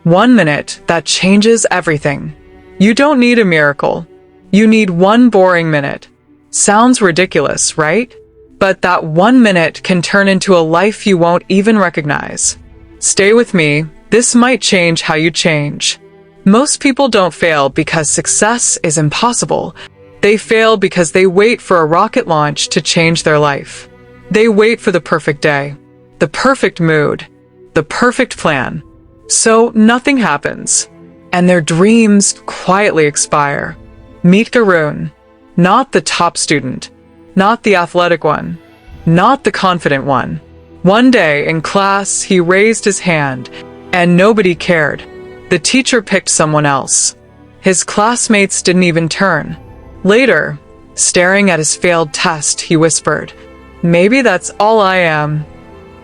1 minute that changes everything. You don't need a miracle. You need one boring minute. Sounds ridiculous, right? But that 1 minute can turn into a life you won't even recognize. Stay with me. This might change how you change. Most people don't fail because success is impossible. They fail because they wait for a rocket launch to change their life. They wait for the perfect day, the perfect mood, the perfect plan. So nothing happens, and their dreams quietly expire. Meet Garoon, not the top student, not the athletic one, not the confident one. One day in class, he raised his hand, and nobody cared. The teacher picked someone else. His classmates didn't even turn. Later, staring at his failed test, he whispered, "Maybe that's all I am."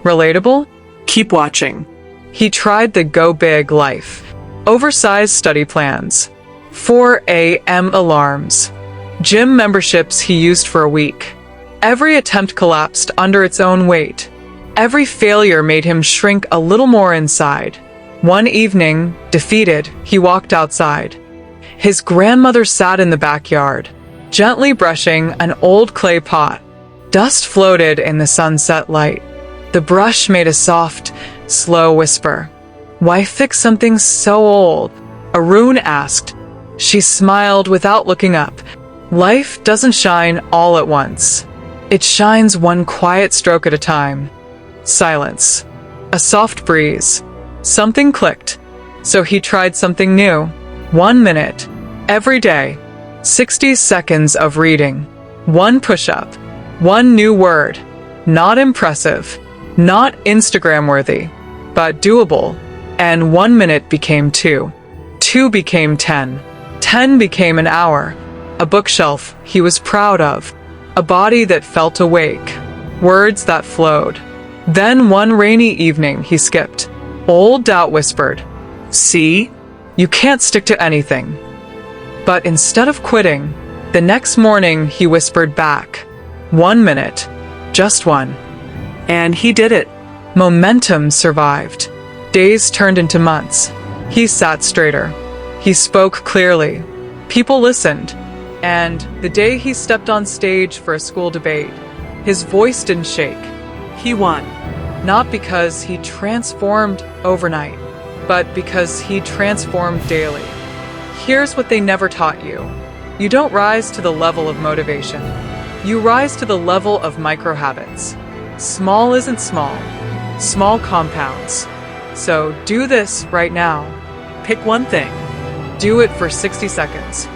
Relatable? Keep watching. He tried the go big life. Oversized study plans, 4 a.m. alarms, gym memberships he used for a week. Every attempt collapsed under its own weight. Every failure made him shrink a little more inside. One evening, defeated, he walked outside. His grandmother sat in the backyard, gently brushing an old clay pot. Dust floated in the sunset light. The brush made a soft, slow whisper. "Why fix something so old?" Arun asked. She smiled without looking up. Life doesn't shine all at once. It shines one quiet stroke at a time. Silence. A soft breeze. Something clicked. So he tried something new. 1 minute. Every day. 60 seconds of reading. One push-up. One new word. Not impressive. Not Instagram-worthy. But doable. And 1 minute became 2. 2 became 10. 10 became an hour. A bookshelf he was proud of. A body that felt awake. Words that flowed. Then one rainy evening he skipped. Old doubt whispered, "See? You can't stick to anything." But instead of quitting, the next morning he whispered back, "1 minute. Just one." And he did it. Momentum survived. Days turned into months. He sat straighter. He spoke clearly. People listened. And the day he stepped on stage for a school debate, his voice didn't shake. He won. Not because he transformed overnight, but because he transformed daily. Here's what they never taught you. You don't rise to the level of motivation. You rise to the level of micro habits. Small isn't small. Small compounds. So do this right now. Pick one thing. Do it for 60 seconds.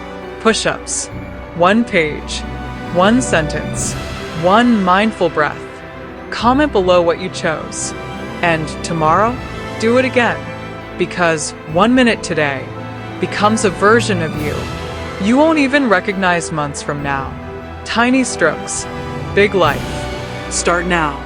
Push-ups. 1 page. 1 sentence. 1 mindful breath. Comment below what you chose. And tomorrow, do it again. Because 1 minute today becomes a version of you you won't even recognize months from now. Tiny strokes, big life. Start now.